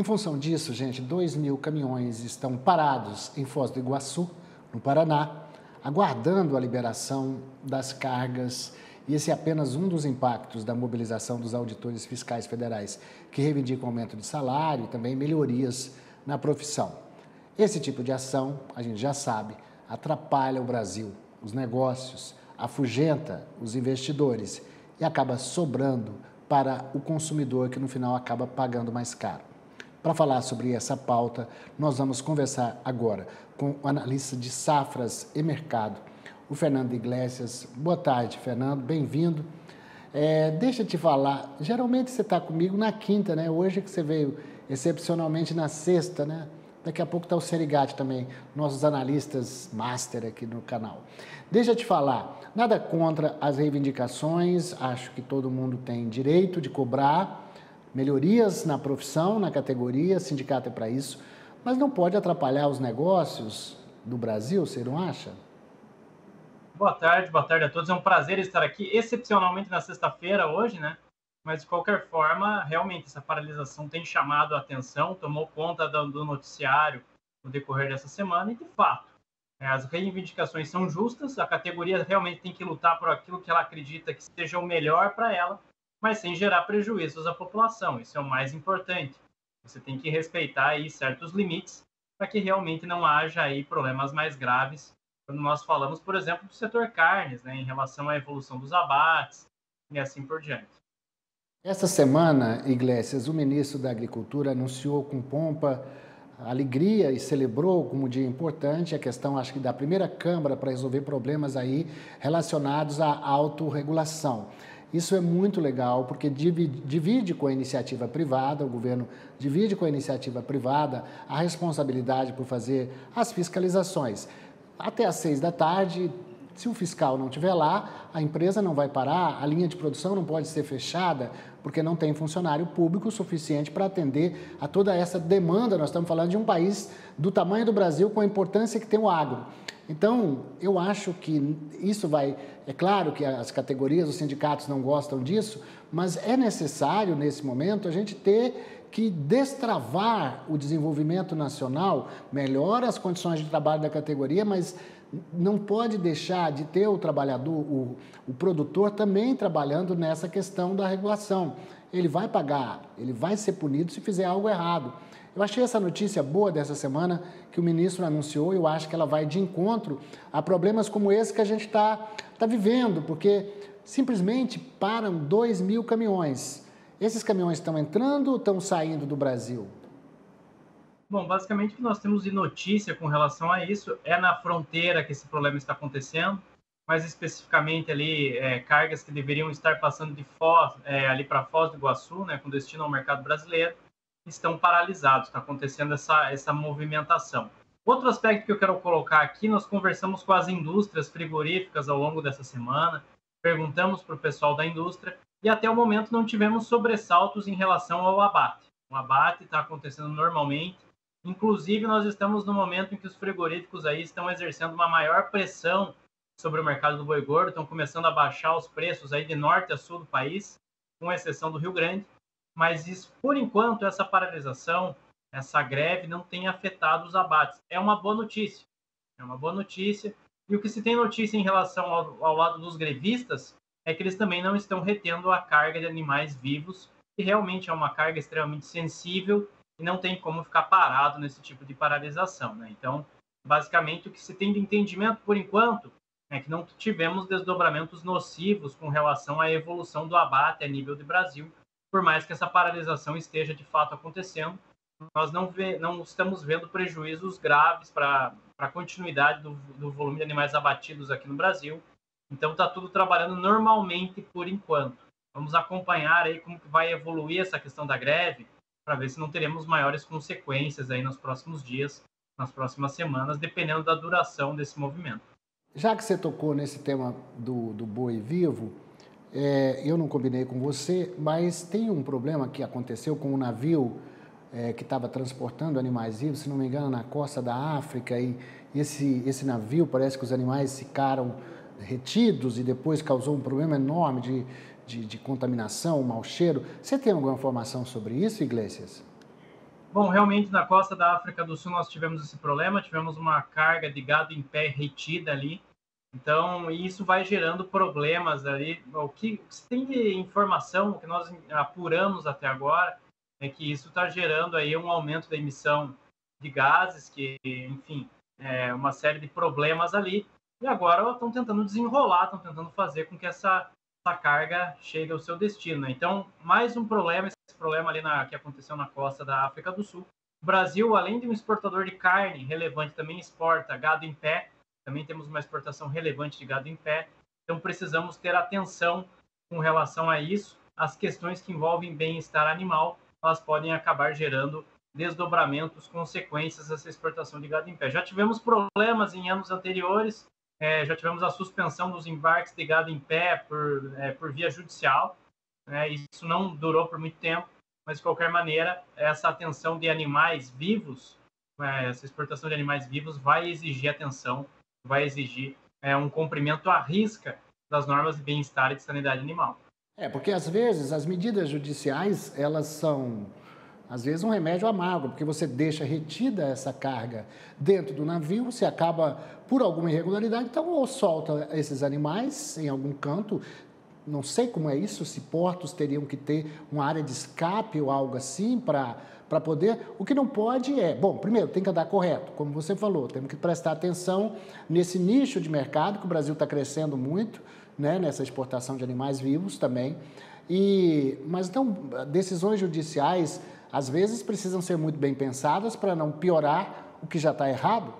Em função disso, gente, 2.000 caminhões estão parados em Foz do Iguaçu, no Paraná, aguardando a liberação das cargas. E esse é apenas um dos impactos da mobilização dos auditores fiscais federais, que reivindicam aumento de salário e também melhorias na profissão. Esse tipo de ação, a gente já sabe, atrapalha o Brasil, os negócios, afugenta os investidores e acaba sobrando para o consumidor, que no final acaba pagando mais caro. Para falar sobre essa pauta, nós vamos conversar agora com o analista de safras e mercado, o Fernando Iglesias. Boa tarde, Fernando, bem-vindo. Deixa eu te falar, geralmente você está comigo na quinta, né? Hoje que você veio excepcionalmente na sexta, né? Daqui a pouco está o Serigati também, nossos analistas master aqui no canal. Deixa eu te falar, nada contra as reivindicações, acho que todo mundo tem direito de cobrar melhorias na profissão, na categoria, sindicato é para isso, mas não pode atrapalhar os negócios do Brasil, você não acha? Boa tarde a todos. É um prazer estar aqui, excepcionalmente na sexta-feira hoje, né? Mas de qualquer forma, realmente essa paralisação tem chamado a atenção, tomou conta do noticiário no decorrer dessa semana e, de fato, as reivindicações são justas, a categoria realmente tem que lutar por aquilo que ela acredita que seja o melhor para ela, mas sem gerar prejuízos à população. Isso é o mais importante. Você tem que respeitar aí certos limites para que realmente não haja aí problemas mais graves quando nós falamos, por exemplo, do setor carnes, né, em relação à evolução dos abates e assim por diante. Essa semana, Iglesias, o ministro da Agricultura anunciou com pompa, alegria e celebrou como dia importante a questão, acho que da primeira Câmara para resolver problemas aí relacionados à autorregulação. Isso é muito legal, porque divide com a iniciativa privada, o governo divide com a iniciativa privada a responsabilidade por fazer as fiscalizações. Até às 6 da tarde, se o fiscal não estiver lá, a empresa não vai parar, a linha de produção não pode ser fechada, porque não tem funcionário público suficiente para atender a toda essa demanda. Nós estamos falando de um país do tamanho do Brasil, com a importância que tem o agro. Então, eu acho que isso vai... É claro que as categorias, os sindicatos não gostam disso, mas é necessário, nesse momento, a gente ter que destravar o desenvolvimento nacional, melhora as condições de trabalho da categoria, mas não pode deixar de ter o trabalhador, o produtor também trabalhando nessa questão da regulação. Ele vai pagar, ele vai ser punido se fizer algo errado. Eu achei essa notícia boa dessa semana que o ministro anunciou, eu acho que ela vai de encontro a problemas como esse que a gente está vivendo, porque simplesmente param 2.000 caminhões. Esses caminhões estão entrando ou estão saindo do Brasil? Bom, basicamente o que nós temos de notícia com relação a isso é na fronteira que esse problema está acontecendo, mais especificamente ali cargas que deveriam estar passando de Foz, ali para Foz do Iguaçu, né, com destino ao mercado brasileiro, estão paralisados, está acontecendo essa movimentação. Outro aspecto que eu quero colocar aqui, nós conversamos com as indústrias frigoríficas ao longo dessa semana, perguntamos para o pessoal da indústria e até o momento não tivemos sobressaltos em relação ao abate. O abate está acontecendo normalmente. Inclusive, nós estamos no momento em que os frigoríficos aí estão exercendo uma maior pressão sobre o mercado do boi gordo, estão começando a baixar os preços aí de norte a sul do país, com exceção do Rio Grande, mas isso, por enquanto, essa paralisação, essa greve não tem afetado os abates. É uma boa notícia, e o que se tem notícia em relação ao lado dos grevistas é que eles também não estão retendo a carga de animais vivos, que realmente é uma carga extremamente sensível e não tem como ficar parado nesse tipo de paralisação, né? Então, basicamente, o que se tem de entendimento, por enquanto, é que não tivemos desdobramentos nocivos com relação à evolução do abate a nível de Brasil, por mais que essa paralisação esteja de fato acontecendo, nós não estamos vendo prejuízos graves para a continuidade do volume de animais abatidos aqui no Brasil. Então, está tudo trabalhando normalmente por enquanto. Vamos acompanhar aí como que vai evoluir essa questão da greve, para ver se não teremos maiores consequências aí nos próximos dias, nas próximas semanas, dependendo da duração desse movimento. Já que você tocou nesse tema do boi vivo, eu não combinei com você, mas tem um problema que aconteceu com um navio que estava transportando animais vivos, se não me engano, na costa da África, e esse navio, parece que os animais ficaram retidos e depois causou um problema enorme de contaminação, mau cheiro. Você tem alguma informação sobre isso, Iglesias? Bom, realmente na costa da África do Sul nós tivemos esse problema, tivemos uma carga de gado em pé retida ali. Então, isso vai gerando problemas ali. O que se tem de informação, o que nós apuramos até agora, é que isso está gerando aí um aumento da emissão de gases, que, enfim, é uma série de problemas ali. E agora estão tentando desenrolar, estão tentando fazer com que essa carga chegue ao seu destino, né? Então, mais um problema, esse problema ali que aconteceu na costa da África do Sul. O Brasil, além de um exportador de carne relevante, também exporta gado em pé. Também temos uma exportação relevante de gado em pé. Então, precisamos ter atenção com relação a isso. As questões que envolvem bem-estar animal, elas podem acabar gerando desdobramentos, consequências dessa exportação de gado em pé. Já tivemos problemas em anos anteriores, já tivemos a suspensão dos embarques de gado em pé por via judicial. Isso não durou por muito tempo, mas, de qualquer maneira, essa atenção de animais vivos, essa exportação de animais vivos vai exigir atenção, vai exigir um cumprimento à risca das normas de bem-estar e de sanidade animal. Porque às vezes as medidas judiciais, elas são, às vezes, um remédio amargo, porque você deixa retida essa carga dentro do navio, você acaba por alguma irregularidade, então ou solta esses animais em algum canto, não sei como é isso, se portos teriam que ter uma área de escape ou algo assim para poder... O que não pode bom, primeiro, tem que andar correto, como você falou, temos que prestar atenção nesse nicho de mercado, que o Brasil está crescendo muito, né, nessa exportação de animais vivos também. Mas então, decisões judiciais, às vezes, precisam ser muito bem pensadas para não piorar o que já está errado?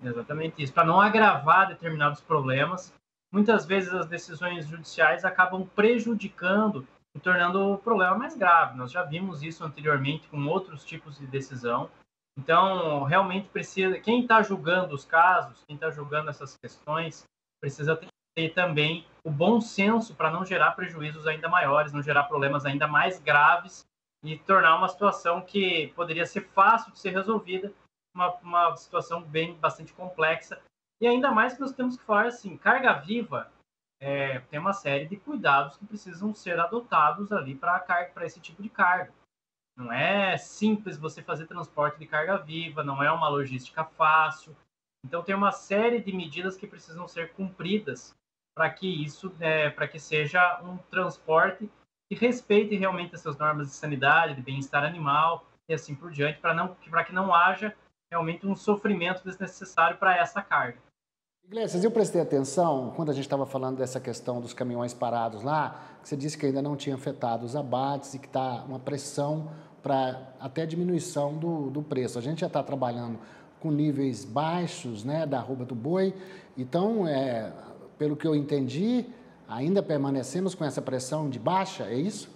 Exatamente isso, para não agravar determinados problemas. Muitas vezes as decisões judiciais acabam prejudicando e tornando o problema mais grave. Nós já vimos isso anteriormente com outros tipos de decisão. Então, realmente precisa, quem está julgando os casos, quem está julgando essas questões, precisa ter também o bom senso para não gerar prejuízos ainda maiores, não gerar problemas ainda mais graves e tornar uma situação que poderia ser fácil de ser resolvida, uma situação bastante complexa. E ainda mais que nós temos que falar assim, carga viva tem uma série de cuidados que precisam ser adotados ali para esse tipo de carga. Não é simples você fazer transporte de carga viva, não é uma logística fácil. Então tem uma série de medidas que precisam ser cumpridas para que para que seja um transporte que respeite realmente essas normas de sanidade, de bem-estar animal e assim por diante, para que não haja realmente um sofrimento desnecessário para essa carga. Iglesias, eu prestei atenção quando a gente estava falando dessa questão dos caminhões parados lá, que você disse que ainda não tinha afetado os abates e que está uma pressão para até diminuição do preço. A gente já está trabalhando com níveis baixos, né, da arroba do boi, então, pelo que eu entendi, ainda permanecemos com essa pressão de baixa, é isso?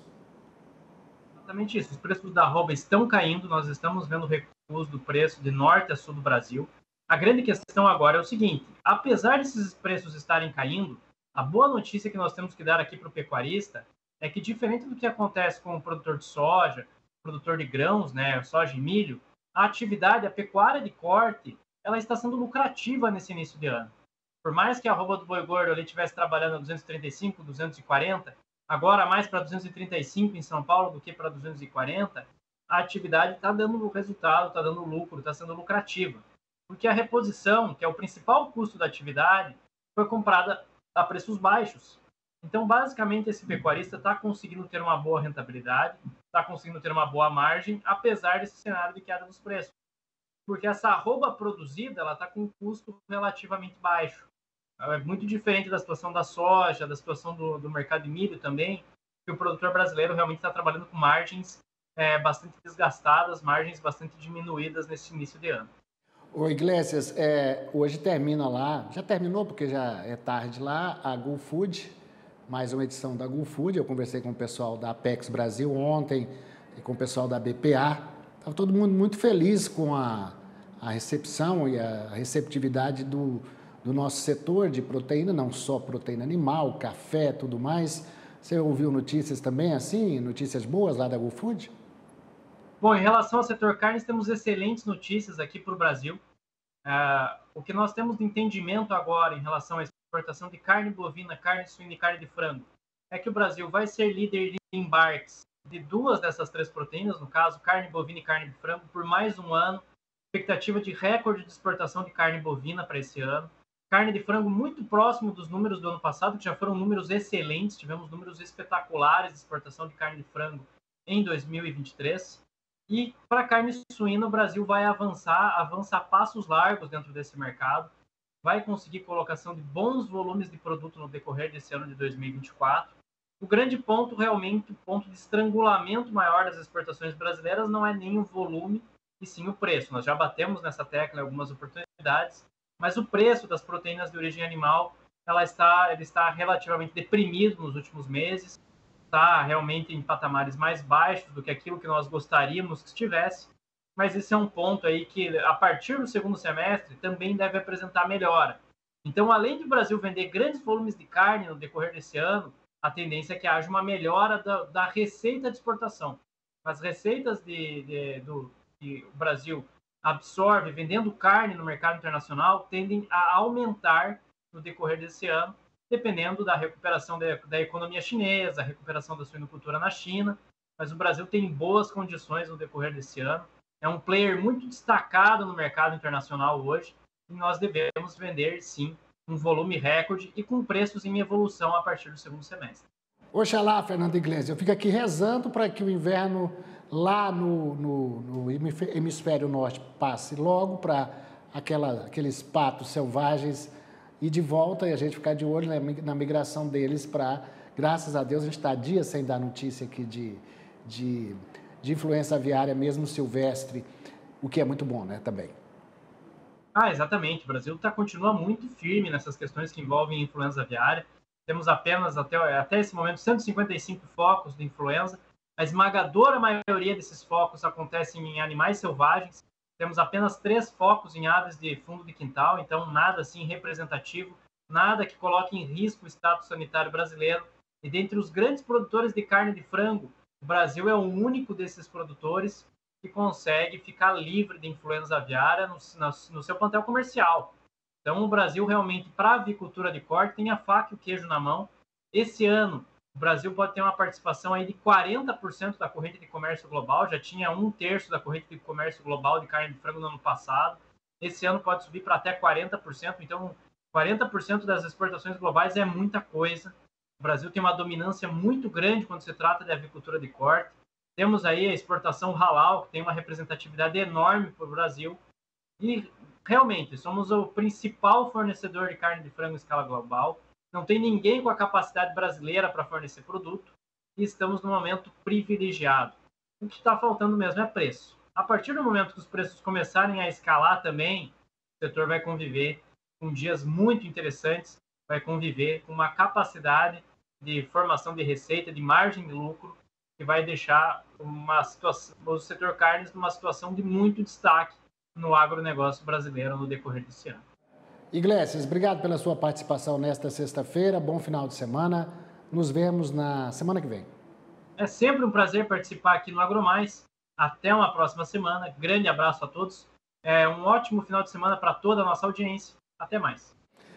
Exatamente isso. Os preços da arroba estão caindo, nós estamos vendo recuos do preço de norte a sul do Brasil. A grande questão agora é o seguinte, apesar desses preços estarem caindo, a boa notícia que nós temos que dar aqui para o pecuarista é que, diferente do que acontece com o produtor de soja, produtor de grãos, né, soja e milho, a atividade, a pecuária de corte, ela está sendo lucrativa nesse início de ano. Por mais que a arroba do boi gordo ali estivesse trabalhando a 235, 240, agora mais para 235 em São Paulo do que para 240, a atividade está dando resultado, está dando lucro, está sendo lucrativa. Porque a reposição, que é o principal custo da atividade, foi comprada a preços baixos. Então, basicamente, esse pecuarista está conseguindo ter uma boa rentabilidade, está conseguindo ter uma boa margem, apesar desse cenário de queda dos preços. Porque essa arroba produzida está com um custo relativamente baixo. É muito diferente da situação da soja, da situação do mercado de milho também, que o produtor brasileiro realmente está trabalhando com margens bastante desgastadas, margens bastante diminuídas nesse início de ano. Ô Iglesias, hoje termina lá, já terminou porque já é tarde lá, a GulFood, mais uma edição da GulFood. Eu conversei com o pessoal da Apex Brasil ontem e com o pessoal da BPA. Estava todo mundo muito feliz com a recepção e a receptividade do nosso setor de proteína, não só proteína animal, café, tudo mais. Você ouviu notícias também assim, notícias boas lá da GulFood? Bom, em relação ao setor carnes, temos excelentes notícias aqui para o Brasil. O que nós temos de entendimento agora em relação à exportação de carne bovina, carne suína e carne de frango é que o Brasil vai ser líder de embarques de duas dessas três proteínas, no caso, carne bovina e carne de frango, por mais um ano. Expectativa de recorde de exportação de carne bovina para esse ano. Carne de frango muito próximo dos números do ano passado, que já foram números excelentes. Tivemos números espetaculares de exportação de carne de frango em 2023. E para a carne suína, o Brasil vai avançar passos largos dentro desse mercado. Vai conseguir colocação de bons volumes de produto no decorrer desse ano de 2024. O grande ponto, realmente, o ponto de estrangulamento maior das exportações brasileiras não é nem o volume, e sim o preço. Nós já batemos nessa tecla em algumas oportunidades, mas o preço das proteínas de origem animal ele está relativamente deprimido nos últimos meses, está realmente em patamares mais baixos do que aquilo que nós gostaríamos que estivesse, mas esse é um ponto aí que, a partir do segundo semestre, também deve apresentar melhora. Então, além de o Brasil vender grandes volumes de carne no decorrer desse ano, a tendência é que haja uma melhora da receita de exportação. As receitas que o Brasil absorve vendendo carne no mercado internacional tendem a aumentar no decorrer desse ano, dependendo da recuperação da economia chinesa, a recuperação da suinocultura na China, mas o Brasil tem boas condições no decorrer desse ano. É um player muito destacado no mercado internacional hoje e nós devemos vender, sim, um volume recorde e com preços em evolução a partir do segundo semestre. Oxalá, Fernando Iglesias, eu fico aqui rezando para que o inverno lá no hemisfério norte passe logo, para aqueles patos selvagens ir de volta e a gente ficar de olho na migração deles para, graças a Deus, a gente está dias sem dar notícia aqui de influenza aviária, mesmo silvestre, o que é muito bom, né, também. Exatamente. O Brasil continua muito firme nessas questões que envolvem influenza aviária. Temos apenas, até esse momento, 155 focos de influenza. A esmagadora maioria desses focos acontecem em animais selvagens. Temos apenas 3 focos em aves de fundo de quintal, então nada assim representativo, nada que coloque em risco o status sanitário brasileiro. E dentre os grandes produtores de carne de frango, o Brasil é o único desses produtores que consegue ficar livre de influenza aviária no seu plantel comercial. Então, o Brasil realmente, para a avicultura de corte, tem a faca e o queijo na mão. Esse ano, o Brasil pode ter uma participação aí de 40% da corrente de comércio global, já tinha 1/3 da corrente de comércio global de carne de frango no ano passado. Esse ano pode subir para até 40%, então 40% das exportações globais é muita coisa. O Brasil tem uma dominância muito grande quando se trata de avicultura de corte. Temos aí a exportação halal, que tem uma representatividade enorme para o Brasil. E, realmente, somos o principal fornecedor de carne de frango em escala global. Não tem ninguém com a capacidade brasileira para fornecer produto. E estamos num momento privilegiado. O que está faltando mesmo é preço. A partir do momento que os preços começarem a escalar também, o setor vai conviver com dias muito interessantes, vai conviver com uma capacidade de formação de receita, de margem de lucro, que vai deixar o setor carnes numa situação de muito destaque no agronegócio brasileiro no decorrer desse ano. Iglesias, obrigado pela sua participação nesta sexta-feira. Bom final de semana. Nos vemos na semana que vem. É sempre um prazer participar aqui no AgroMais. Até uma próxima semana. Grande abraço a todos. Um ótimo final de semana para toda a nossa audiência. Até mais.